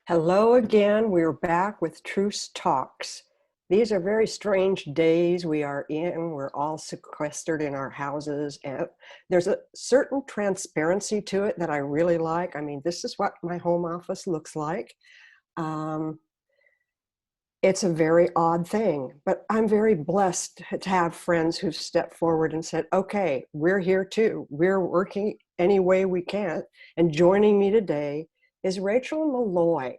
Hello again. We're back with Truce Talks. These are very strange days we are in. We're all sequestered in our houses, and there's a certain transparency to it that I really like. I mean, this is what my home office looks like. Um, it's a very odd thing, but I'm very blessed to have friends who've stepped forward and said, okay, we're here too. We're working any way we can. And joining me today is Rachel Malloy,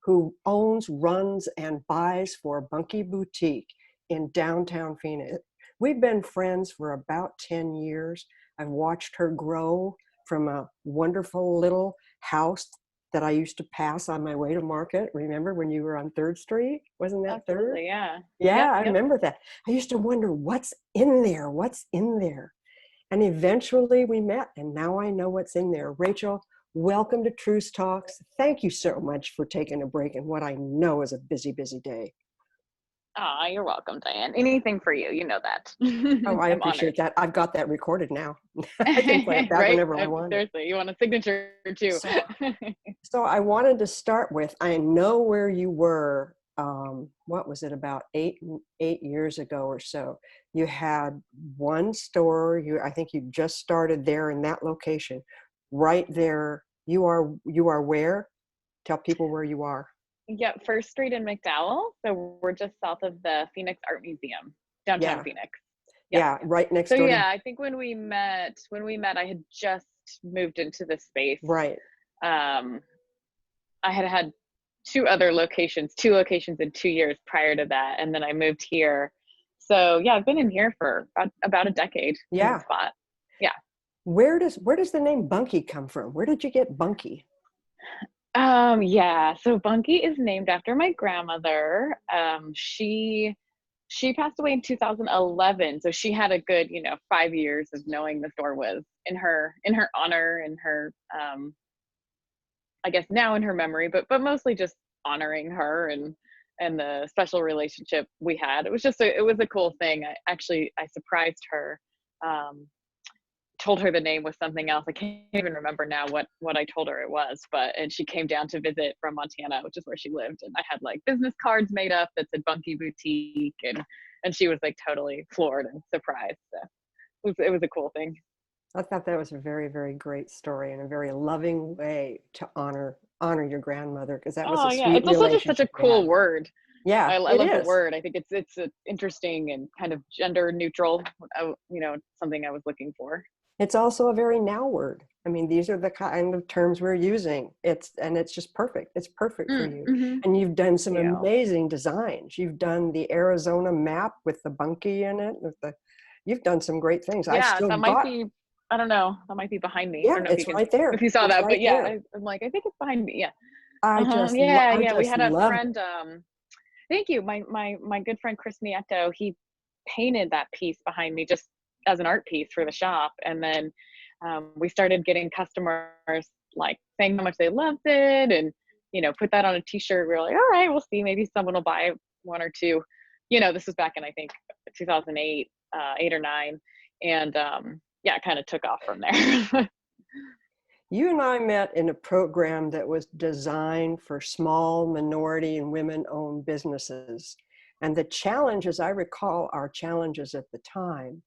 who owns, runs, and buys for Bunky Boutique in downtown Phoenix. We've been friends for about 10 years. I've watched her grow from a wonderful little house that I used to pass on my way to market. Remember when you were on 3rd Street? Wasn't that 3rd? Absolutely, yeah. Yeah, Yep, I yep. remember that. I used to wonder what's in there? What's in there? And eventually we met, and now I know what's in there. Rachel, welcome to Truce Talks. Thank you so much for taking a break in what I know is a busy, busy day. Ah, you're welcome, Diane. Anything for you, you know that. Oh, I I'm honored. appreciate that. I've got that recorded now. I can play it back Right? whenever I want. Seriously, you want a signature too. So, so I wanted to start with, I know where you were, what was it, about eight years ago or so. You had one store, I think you just started there in that location. Right there, you are where? Tell people where you are. Yep, First Street in McDowell. So we're just south of the Phoenix Art Museum, downtown Yeah, Phoenix. Yep. yeah, right next So door to, yeah, I think when we met, I had just moved into the space. right. Um, I had two locations in 2 years prior to that, and then I moved here. So yeah, I've been in here for about a decade in the Yeah. spot. Yeah. Where does the name Bunky come from? Where did you get Bunky? Yeah. So Bunkie is named after my grandmother. She passed away in 2011, so she had a good 5 years of knowing the store was in her honor, and her I guess now in her memory, but mostly just honoring her and the special relationship we had. It was a cool thing. I surprised her, um, told her the name was something else. I can't even remember now what I told her it was, and she came down to visit from Montana, which is where she lived, and I had like business cards made up that said Bunky Boutique, and she was like totally floored and surprised. So it was a cool thing. I thought that was a very, very great story and a very loving way to honor your grandmother, because that was a Oh yeah, sweet it's also just such a relationship you cool had. word. Yeah, I it love the is. word. I think it's interesting and kind of gender neutral. Something I was looking for. It's also a very now word. I mean, these are the kind of terms we're using. It's just perfect. It's perfect for you. Mm-hmm. And you've done Thank some you. amazing designs. You've done the Arizona map with the bunkie in it, you've done some great things. I've Yeah, still that might got, be. I don't know. That might be behind me. I yeah, don't know if it's you can, right if there. you saw It's that, right but yeah, there. I'm like, I think it's behind me. Yeah. I just, Yeah, I yeah. We just had a love it. friend. Thank you. My good friend Chris Nieto. He painted that piece behind me just as an art piece for the shop, and then we started getting customers like saying how much they loved it, and put that on a T-shirt. We were like, all right, we'll see. Maybe someone will buy one or two. This was back in I think 2008, 8 or 9, and yeah, it kind of took off from there. You and I met in a program that was designed for small minority and women-owned businesses. And the challenges, I recall our challenges at the time,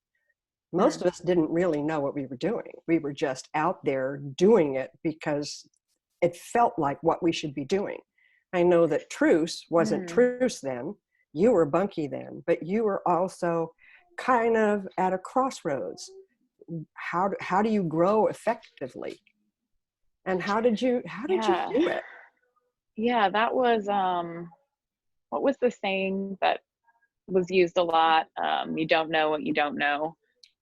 most Hmm. of us didn't really know what we were doing. We were just out there doing it because it felt like what we should be doing. I know that Truce wasn't Hmm. Truce then, you were Bunky then, but you were also kind of at a crossroads. How do you grow effectively? And how did you Yeah. do it? Yeah, that was what was the saying that was used a lot? You don't know what you don't know.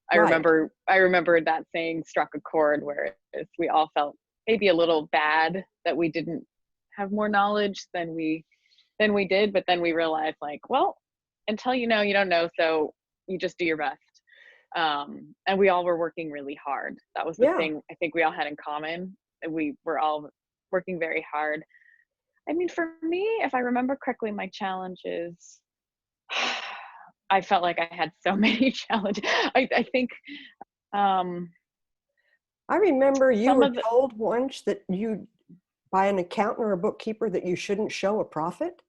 I Right. remember I remember that saying struck a chord where we all felt maybe a little bad that we didn't have more knowledge than we did, but then we realized like, well, until you know, you don't know, so you just do your best. And we all were working really hard. That was the Yeah. thing I think we all had in common. We were all working very hard. I mean, for me, if I remember correctly, my challenges, I felt like I had so many challenges. I think um, I remember you some were of the, told once that by an accountant or a bookkeeper that you shouldn't show a profit?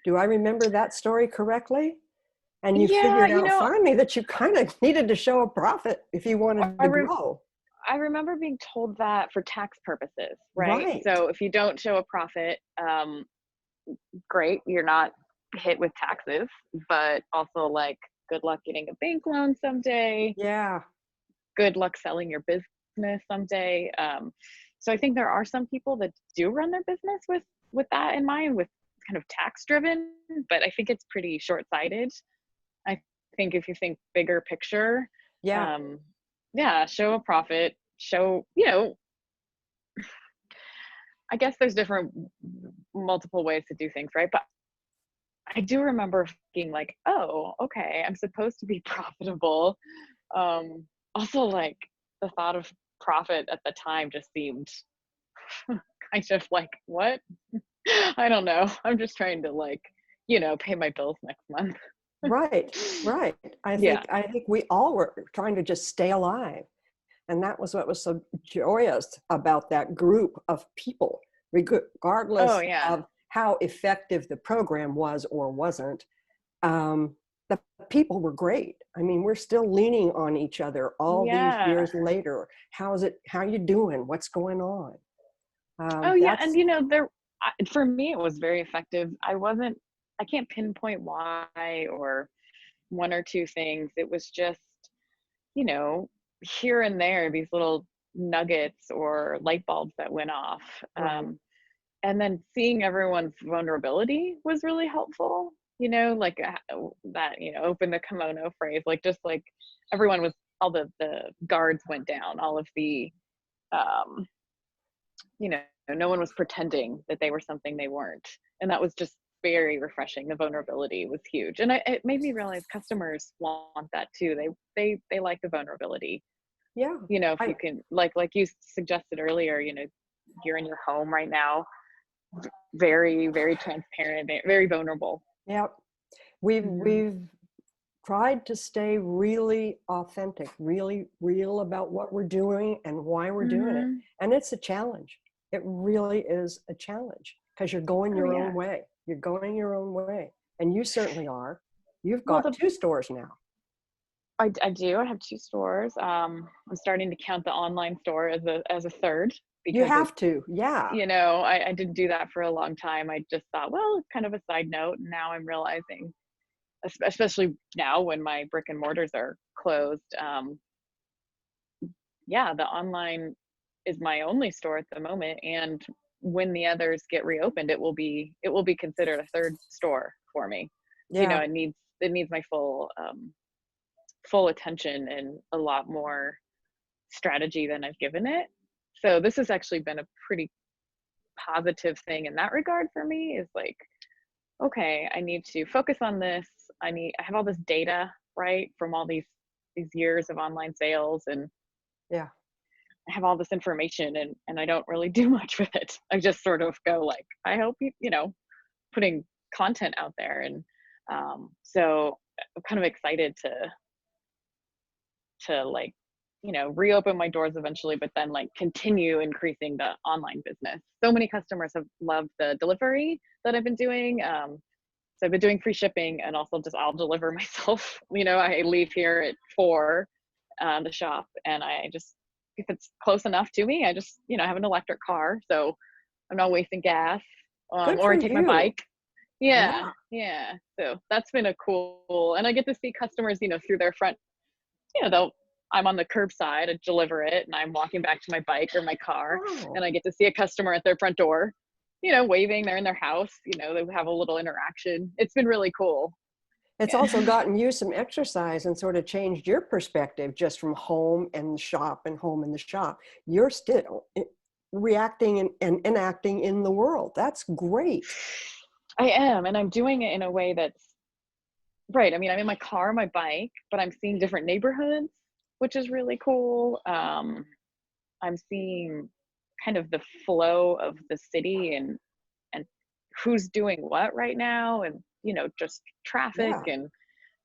Do I remember that story correctly? And you Yeah, figured out finally that you kind of needed to show a profit if you wanted to grow. I remember being told that for tax purposes, right? Right. So if you don't show a profit, great, you're not hit with taxes, but also like good luck getting a bank loan someday. Yeah. Good luck selling your business someday. So I think there are some people that do run their business with that in mind, with kind of tax driven, but I think it's pretty short-sighted. I think if you think bigger picture, Yeah. um, yeah, show a profit, show, I guess there's different multiple ways to do things, right? But I do remember thinking like, oh, okay, I'm supposed to be profitable. Also, like the thought of profit at the time just seemed kind of like, what? I don't know. I'm just trying to like, pay my bills next month. Right. Right. Yeah. I think we all were trying to just stay alive. And that was what was so joyous about that group of people, Oh regardless yeah. of how effective the program was or wasn't. The people were great. I mean, we're still leaning on each other all these Yeah. years later. How's it? How you doing? What's going on? Oh yeah. And That's for me, it was very effective. I can't pinpoint why or one or two things. It was just, you know, here and there, these little nuggets or light bulbs that went off. right. And then seeing everyone's vulnerability was really helpful, like that, open the kimono phrase, like just like everyone was, all the guards went down, all of the, um, no one was pretending that they were something they weren't. And that was just very refreshing. The vulnerability was huge. And it made me realize customers want that too. They like the vulnerability. Yeah. If I, you can, like you suggested earlier, you're in your home right now, very, very transparent, very vulnerable. yeah. We've Mm-hmm. we've tried to stay really authentic, really real about what we're doing and why we're doing it. Mm-hmm. And it's a challenge. It really is a challenge because you're going Oh your own yeah. way. You're going your own way. And you certainly are. You've Well, got two stores now. I do. I have two stores. I'm starting to count the online store as a third You because it's, have to. Yeah. I didn't do that for a long time. I just thought, well, it's kind of a side note. And now I'm realizing, especially now when my brick and mortars are closed, yeah, the online is my only store at the moment. And when the others get reopened, it will be considered a third store for me. Yeah. It needs my full attention and a lot more strategy than I've given it. So this has actually been a pretty positive thing in that regard for me, is like, okay, I need to focus on this. I have all this data, right, from all these years of online sales, and Yeah. I have all this information, and I don't really do much with it. I just sort of go like, I hope putting content out there. And so I'm kind of excited to like, reopen my doors eventually, but then like continue increasing the online business. So many customers have loved the delivery that I've been doing. So I've been doing free shipping, and also just I'll deliver myself. I leave here at 4, the shop, and I just, if it's close enough to me, I just, have an electric car, so I'm not wasting gas, Good or for I take my you. bike. Yeah, Yeah. yeah. So that's been a cool, and I get to see customers, through their front, they'll, I'm on the curbside, I deliver it, and I'm walking back to my bike or my car, Oh, and I get to see a customer at their front door, waving. They're in their house, they have a little interaction. It's been really cool. it's also Yeah. gotten you some exercise and sort of changed your perspective just from home and shop and home and the shop. You're still reacting and enacting in the world. That's great. I am, and I'm doing it in a way that's right. I mean, I'm in my car, my bike, but I'm seeing different neighborhoods, which is really cool. I'm seeing kind of the flow of the city, and who's doing what right now, and just traffic, Yeah. and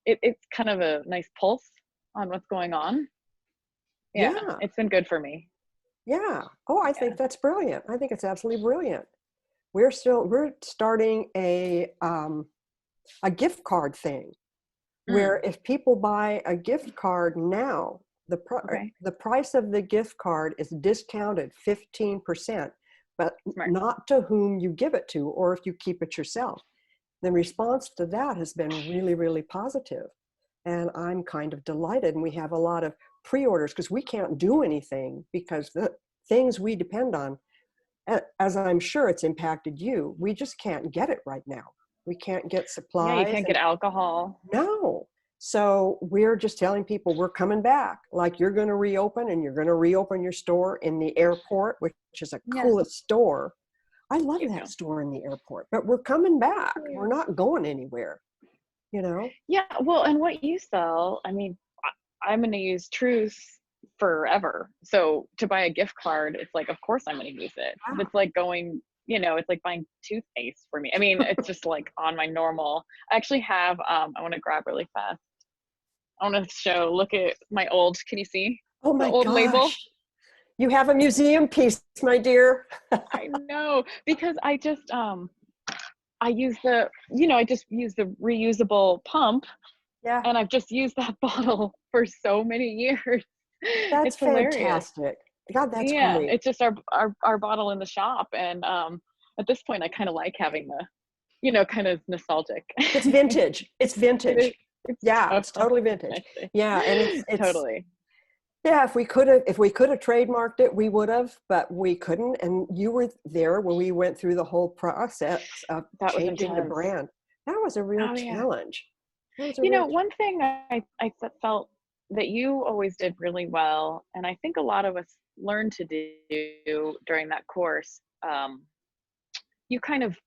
it's kind of a nice pulse on what's going on. Yeah, Yeah. it's been good for me. Yeah. Oh, I Yeah. think that's brilliant. I think it's absolutely brilliant. We're starting a gift card thing where Mm, if people buy a gift card now, okay. the price of the gift card is discounted 15%, but Smart. not to whom you give it to or if you keep it yourself. The response to that has been really, really positive. And I'm kind of delighted. And we have a lot of pre-orders because we can't do anything because the things we depend on, as I'm sure it's impacted you, we just can't get it right now. We can't get Yeah, you supplies can't and get alcohol. no. So we're just telling people we're coming back. Like you're going to reopen and you're going to reopen your store in the airport, which is a Yes, coolest store. I love you that do. store in the airport, but we're coming back. We're Cute. not going anywhere, you know? Yeah, well, and what you sell, I mean, I'm going to use Truce forever. So to buy a gift card, it's like, of course I'm going to use it. It's like going, it's like buying toothpaste for me. I mean, it's just like on my normal. I actually have, I want to grab really fast. I want to show, look at my old, can you see Oh the my old label? gosh. You have a museum piece, my dear. I know, because I use I just use the reusable pump, Yeah, and I've just used that bottle for so many years. that's It's hilarious. fantastic. God, that's Yeah, great. it's just our bottle in the shop, and at this point I kind of like having the, kind of nostalgic. It's vintage. It's It is. vintage. It's Yeah, it's totally vintage. totally, Yeah, and it's totally. yeah, if we could have trademarked it, we would have, but we couldn't. And you were there when we went through the whole process of That was changing the intense. brand. That was a real Oh yeah. challenge. That was a real One thing felt that you always did really well, and I think a lot of us learned to do during that course. You kind of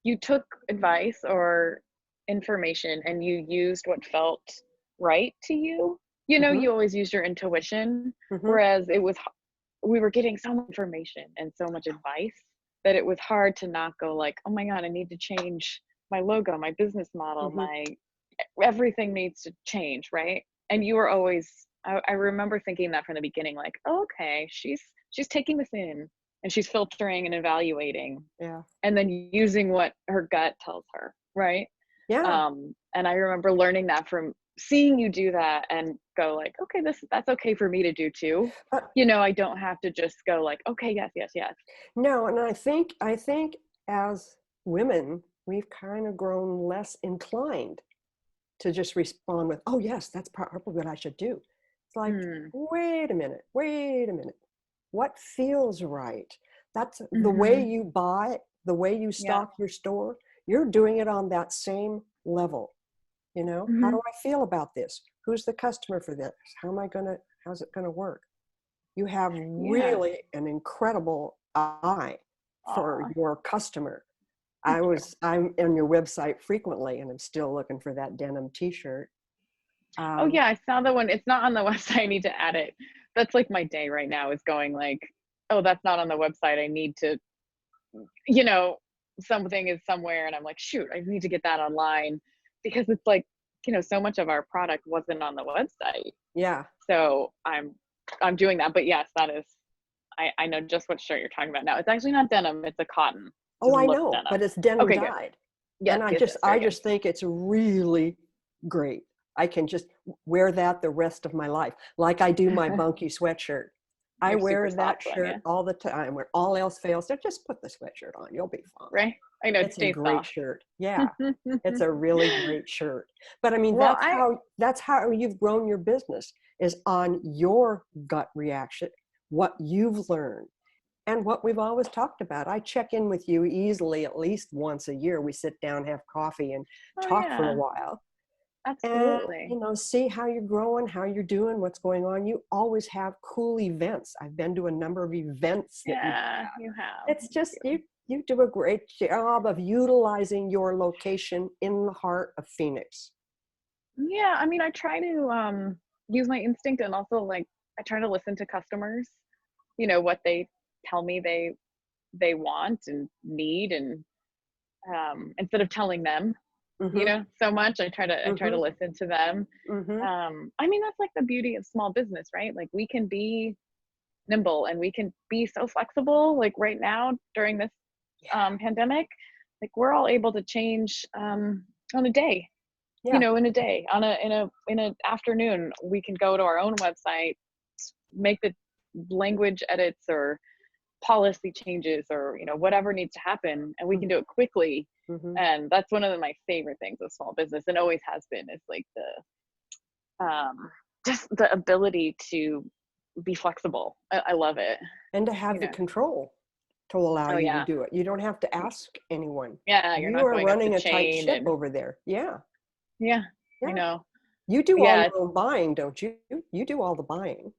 you took advice or information and you used what felt right to you. hmm You always used your intuition, hmm whereas we were getting so much information and so much advice that it was hard to not go like, oh my God, I need to change my logo, my business model, hmm my everything needs to change, right? And you were always, I remember thinking that from the beginning, like, oh, okay, she's taking this in and she's filtering and evaluating Yeah. and then using what her gut tells her, right? Yeah. And I remember learning that from seeing you do that and go like, okay, that's okay for me to do too. But I don't have to just go like, okay, yes, yes, yes. no, and I think as women, we've kind of grown less inclined to just respond with, oh yes, that's probably what I should do. It's like, Hmm. wait a minute. What feels right? That's the way Mm-hmm. you buy, the way you Yeah. stock your store. You're doing it on that same level. You know, how Mm-hmm. do I feel about this? Who's the customer for this? How's it gonna work? You have Yeah. really an incredible eye for Aw, your customer. thank you. I'm on your website frequently and I'm still looking for that denim t-shirt. Oh Um, yeah, I saw the one. It's not on the website. I need to add it. That's like my day right now is going like, oh, that's not on the website. I need to, you know, something is somewhere and I'm like, shoot, I need to get that online because it's like, so much of our product wasn't on the website. yeah. So I'm doing that. But yes, that is I know just what shirt you're talking about now. It's actually not denim, it's a cotton. Oh, Just I looks know, but denim. it's denim Okay, good. dyed. Yes, And yes, yes, I very good. just think it's really great. I can just wear that the rest of my life, like I do my Bunky sweatshirt. I You're super wear soft that one, shirt yeah. all the time. When all else fails, so just put the sweatshirt on. You'll be fine. Right? I know it It's a stays great soft. shirt. Yeah, it's a really great shirt. But I mean, Well, I that's how you've grown your business is on your gut reaction, what you've learned, and what we've always talked about. I check in with you easily at least once a year. We sit down, have coffee, and oh talk for a yeah, while. And absolutely. see how you're growing, how you're doing, what's going on. You always have cool events. I've been to a number of events that you've Yeah, had. you have. It's Thank just you. you do a great job of utilizing your location in the heart of Phoenix. Yeah, I mean, I try to use my instinct and also like I try to listen to customers, what they tell me they want and need and instead of telling them, Mm-hmm. so much, I try to Mm-hmm. listen to them. Mm-hmm. I mean, that's like the beauty of small business, right? Like we can be nimble and we can be so flexible. Like right now during this pandemic, like we're all able to change on a day, Yeah. in a day, in a afternoon, we can go to our own website, make the language edits or policy changes or whatever needs to happen, and we can do it quickly. Mm-hmm. And that's one of my favorite things of small business, and always has been, is like just the ability to be flexible. I love it. And to have the control to allow Oh you to yeah. do it. You don't have to ask anyone. Yeah, you're You not are going up the running a tight chain ship and over there. Yeah. yeah, I Yeah. know. You do all Yeah. your own buying, don't you? You do all the buying.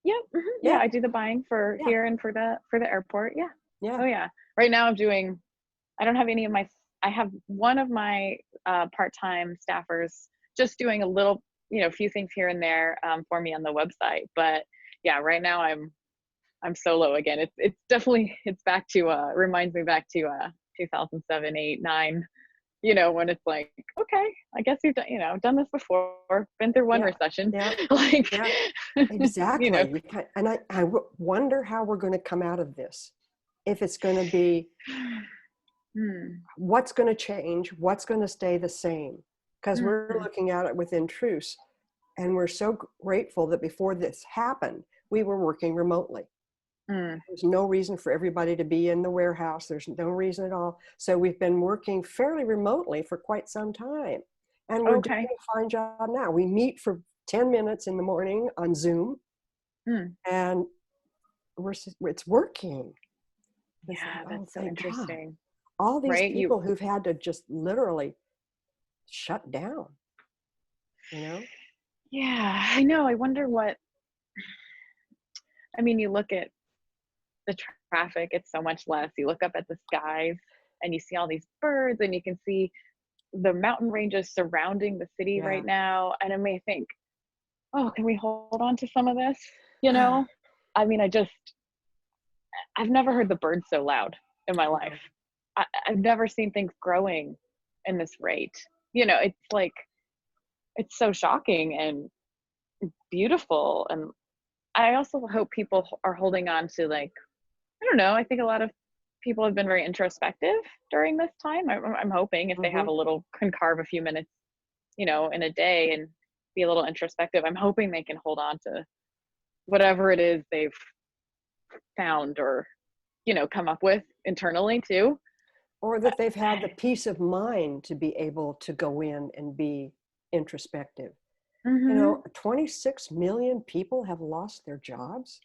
Yeah. Yeah, Yeah. I do the buying for Yeah. here and for the airport. Yeah. Yeah. Oh yeah. Right now I don't have any of my, I have one of my part-time staffers just doing a little, few things here and there for me on the website. But yeah, right now I'm solo again. It's definitely, it's back to reminds me back to 2007, 8, 9, when it's like, okay, I guess you've done, done this before, been through one Yeah. recession. Yeah. Like, Yeah. Exactly. And I wonder how we're going to come out of this. If it's going to be, what's going to change, what's going to stay the same? Because we're looking at it within Truce, and we're so grateful that before this happened, we were working remotely. There's no reason for everybody to be in the warehouse. There's no reason at all. So we've been working fairly remotely for quite some time. And we're doing a fine job now. We meet for 10 minutes in the morning on Zoom, and it's working. It's Yeah, like, that's so thank God. interesting. All these Right? people who've had to just literally shut down, Yeah, I know. I wonder what, I mean, you look at the traffic, it's so much less. You look up at the skies and you see all these birds, and you can see the mountain ranges surrounding the city Yeah. right now. And I may think, oh, can we hold on to some of this? I mean, I've never heard the birds so loud in my life. I've never seen things growing in this rate. It's like, it's so shocking and beautiful. And I also hope people are holding on to, like, I don't know, I think a lot of people have been very introspective during this time. I'm hoping if they have a little, can carve a few minutes, in a day and be a little introspective, I'm hoping they can hold on to whatever it is they've found or, come up with internally too. Or that they've had the peace of mind to be able to go in and be introspective. 26 million people have lost their jobs.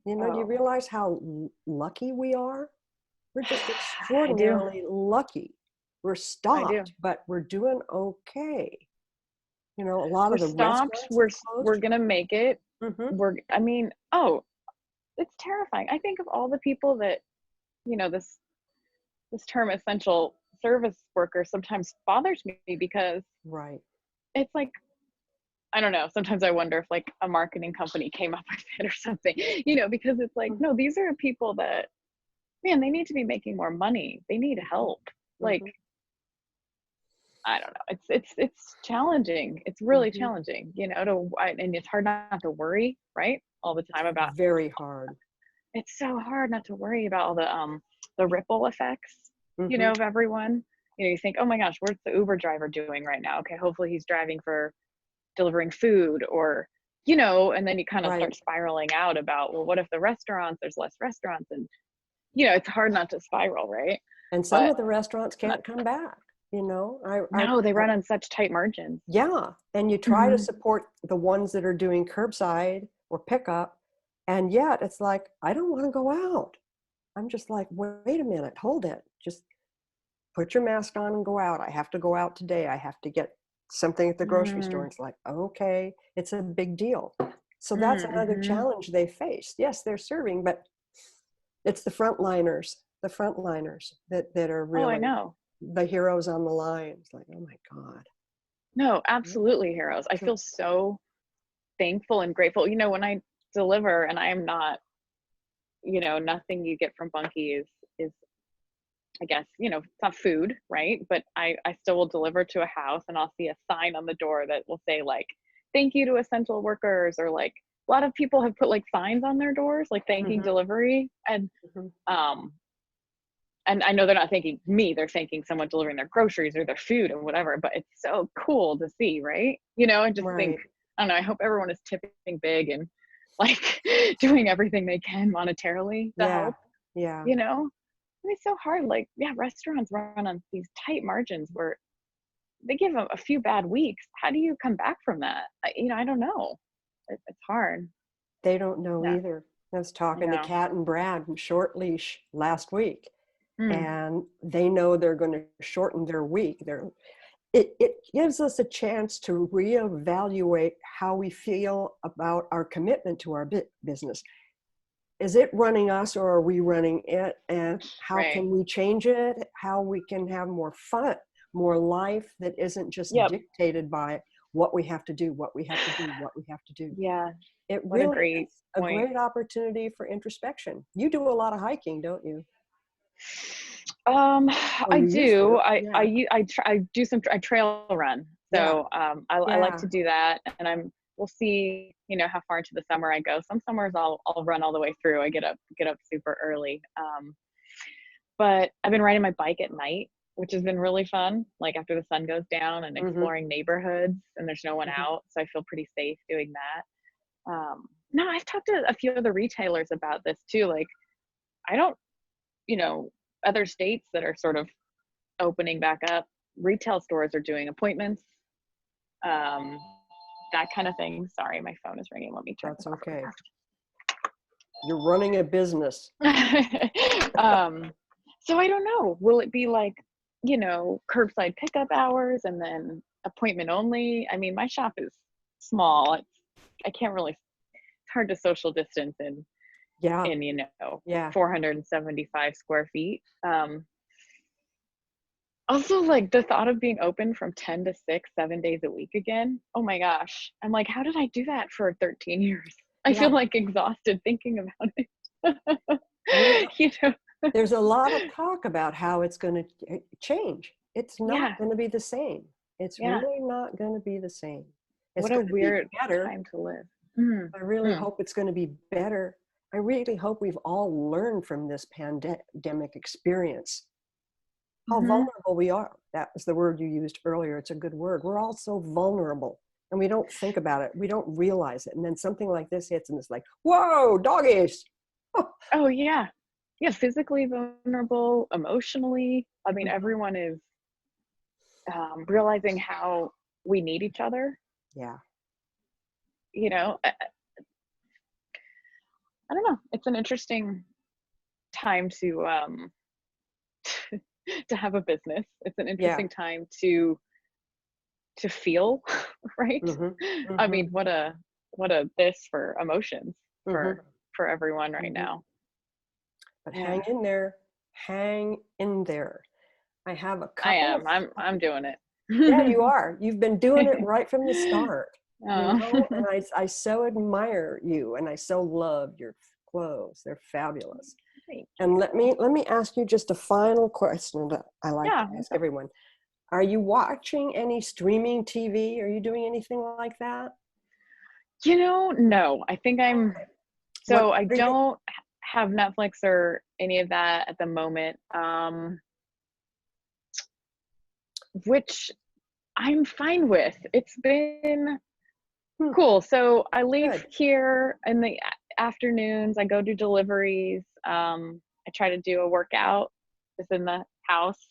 Do you realize how lucky we are? We're just extraordinarily lucky. We're stopped, but we're doing okay. A lot of the stopped. restaurants We're gonna make it. Mm-hmm. It's terrifying. I think of all the people that, this term essential service worker sometimes bothers me, because Right. it's like, I don't know, sometimes I wonder if like a marketing company came up with it or something, because it's like, no, these are people that, man, they need to be making more money. They need help. Like, I don't know. It's challenging. It's really challenging, and it's hard not to worry, right? All the time about. Very hard. It's so hard not to worry about all the ripple effects, of everyone. You think, oh my gosh, what's the Uber driver doing right now? Okay, hopefully he's driving for delivering food, or, and then you kind of start spiraling out about, well, what if there's less restaurants, and, it's hard not to spiral, right? And some of the restaurants can't come back. No, they run on such tight margins. Yeah. And you try to support the ones that are doing curbside or pickup. And yet it's like, I don't want to go out. I'm just like, wait a minute, hold it. Just put your mask on and go out. I have to go out today. I have to get something at the grocery store. And it's like, okay, it's a big deal. So that's another challenge they face. Yes, they're serving, but it's the frontliners that are really, I know, the heroes on the line. It's like, oh my God. No, absolutely heroes. I feel so thankful and grateful. When I deliver, and I am not, nothing you get from Bunkie is I guess, it's not food, right? But I still will deliver to a house, and I'll see a sign on the door that will say, like, thank you to essential workers, or like, a lot of people have put like signs on their doors, like thanking Mhm. delivery. Mhm. Um, and I know they're not thanking me, they're thanking someone delivering their groceries or their food and whatever, but it's so cool to see, right? And just think, Right. I don't know, I hope everyone is tipping big and like doing everything they can monetarily to Yeah. help, Yeah. you know? It's so hard. Like, yeah, restaurants run on these tight margins where they give a few bad weeks. How do you come back from that? I don't know. It's hard. They don't know Yeah. either. I was talking to Yeah. Kat and Brad from Short Leash last week, Mm, and they know they're going to shorten their week. It gives us a chance to reevaluate how we feel about our commitment to our business. Is it running us or are we running it? And how right. can we change it? How we can have more fun, more life that isn't just Yep. dictated by what we have to do, what we have to do, what we have to do. Yeah. It What a really great is a point. great opportunity for introspection. You do a lot of hiking, don't you? Um, Or I you used do. to. Yeah. I do I trail run. Yeah. So I like Yeah. to do that, and we'll see, how far into the summer I go. Some summers I'll run all the way through. I get up super early. But I've been riding my bike at night, which has been really fun. Like after the sun goes down and Mm-hmm. exploring neighborhoods, and there's no one Mm-hmm. out, so I feel pretty safe doing that. No, I've talked to a few other retailers about this too. Like I don't, you know, other states that are sort of opening back up, retail stores are doing appointments, um, that kind of thing. Sorry, my phone is ringing. Let me turn That's this off okay. You're running a business. really fast. So I don't know. Will it be like, curbside pickup hours and then appointment only? I mean, my shop is small. I can't really. It's hard to social distance Yeah. in Yeah. 475 square feet. Also, like the thought of being open from 10 to 6, 7 days a week again. Oh my gosh. I'm like, how did I do that for 13 years? I feel Yeah. like exhausted thinking about it. Well, you know? there's a lot of talk about how it's going to change. It's not Yeah. going to be the same. It's Yeah. really not going to be the same. It's What a going to be weird better. time to live. Mm, I really mm, hope it's going to be better. I really hope we've all learned from this pandemic experience how mm-hmm. vulnerable we are. That was the word you used earlier. It's a good word. We're all so vulnerable and we don't think about it. We don't realize it. And then something like this hits and it's like, whoa, doggies. Oh, yeah. Yeah. Physically vulnerable, emotionally. I mean, Mhm. everyone is realizing how we need each other. Yeah. You know, I don't know. It's an interesting time to have a business. It's an Yeah. interesting time to feel, right? Hmm. I Hmm. mean, what a this for emotions Hmm. for everyone right Hmm. now. But Yeah, hang in there. Hang in there. I have a I couple of, am. I'm doing it. yeah, you are. You've been doing it right from the start, Oh, and I so admire you and I so love your clothes. They're fabulous. thank And you. let me ask you just a final question that I like to Yeah, ask everyone. Are you watching any streaming TV? Are you doing anything like that? no. I think What so I are you? don't have Netflix or any of that at the moment. Which I'm fine with. It's been Hmm, cool. So I leave good. here in the afternoons. I go do deliveries. I try to do a workout just in the house.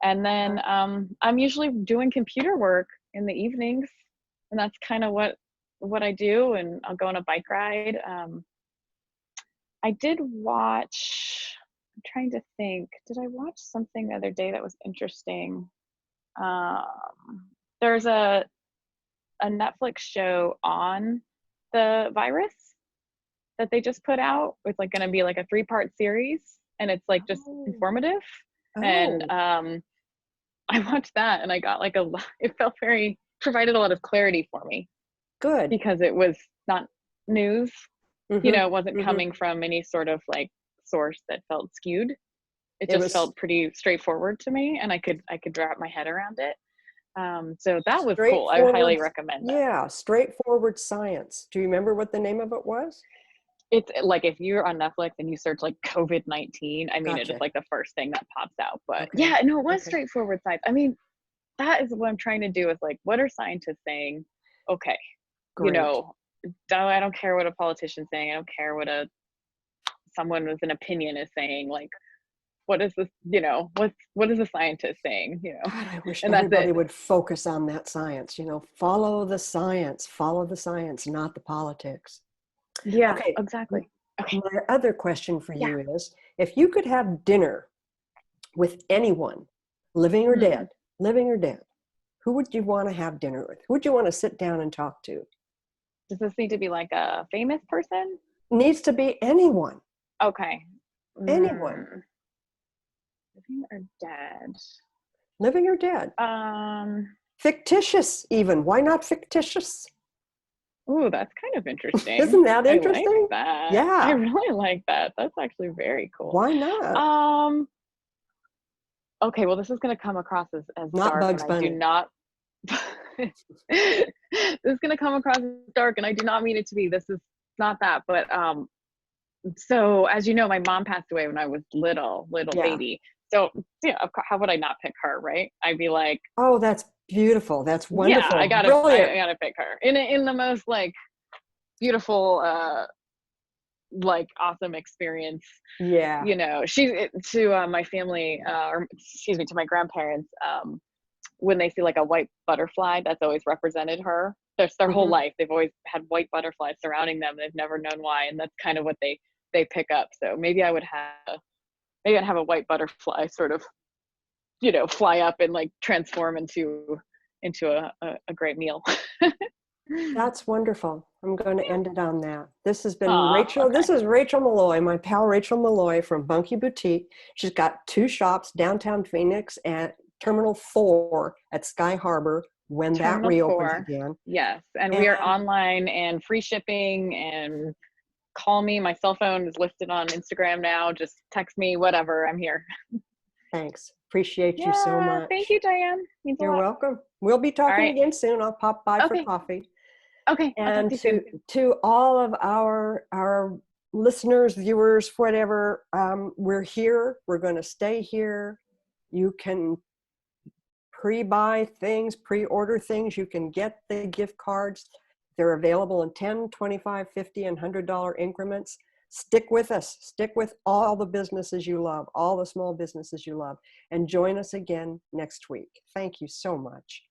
And then Okay. I'm usually doing computer work in the evenings. And that's kind of what I do. And I'll go on a bike ride. I did watch, I'm trying to think, did I watch something the other day that was interesting? There's a Netflix show on the virus that they just put out. It's like going to be like a 3-part series, and it's like just Oh, informative. And oh, I watched that, and I got like it felt very provided a lot of clarity for me good. because it was not news. Mm-hmm. It wasn't Mm-hmm. coming from any sort of like source that felt skewed. It It just was, felt pretty straightforward to me, and I could wrap my head around it. So that was cool. I would Straightforward, highly recommend that. yeah, straightforward science. Do you remember what the name of it was? It's like if you're on Netflix and you search like COVID-19, I mean, it is Gotcha. like the first thing that pops out. But Okay. yeah, no, it was Okay. straightforward science. I mean, that is what I'm trying to do is like, what are scientists saying? Okay, you Great. know, I don't care what a politician's saying. I don't care what someone with an opinion is saying. Like, what is this? What is a scientist saying? God, I wish And that's everybody it. would focus on that science, follow the science, not the politics. Yeah, Okay. exactly. Okay. My other question for Yeah. you is, if you could have dinner with anyone, Hmm. living or dead, who would you want to have dinner with? Who would you want to sit down and talk to? Does this need to be like a famous person? Needs to be anyone, Okay. anyone, Living or dead? living or dead. Um, Fictitious, even. Why not fictitious? Ooh, that's kind of interesting. Isn't that I like interesting? that. I Yeah. really like that. That's actually very cool. Why not? Um, okay, well, this is going to come across as Not dark, and Bugs I do Bunny. not. This is going to come across as dark, and I do not mean it to be. This is not that, but so as you know, my mom passed away when I was little Yeah. baby. So yeah, of course, how would I not pick her, right? I'd be like, Oh, that's beautiful. That's yeah, wonderful. I Brilliant. gotta pick her in the most like beautiful, like awesome experience. Yeah. She to my family, or excuse me, to my grandparents. When they see like a white butterfly, that's always represented her. Their whole Hmm. life, they've always had white butterflies surrounding them. They've never known why, and that's kind of what they pick up. So maybe I'd have a white butterfly sort of, fly up and like transform into a great meal. That's wonderful. I'm going to end it on that. This has been Aw, Rachel. okay. This is Rachel Malloy, my pal Rachel Malloy from Bunky Boutique. She's got 2 shops downtown Phoenix at Terminal 4 at Sky Harbor when that Terminal reopens 4. again. Yes. And we are And online and free shipping, and call me. My cell phone is listed on Instagram now. Just text me, whatever. I'm here. thanks. Appreciate you so Yeah. Thank much. you, Diane. Means a You're lot. welcome. We'll be All talking right. again soon. I'll pop by for Okay. coffee. Okay. I'll talk And to you soon. to all of our listeners, viewers, whatever, we're here. We're going to stay here. You can pre-buy things, pre-order things. You can get the gift cards. They're available in 10, 25, 50, and $100 increments. Stick with us. Stick with all the businesses you love, all the small businesses you love, and join us again next week. Thank you so much.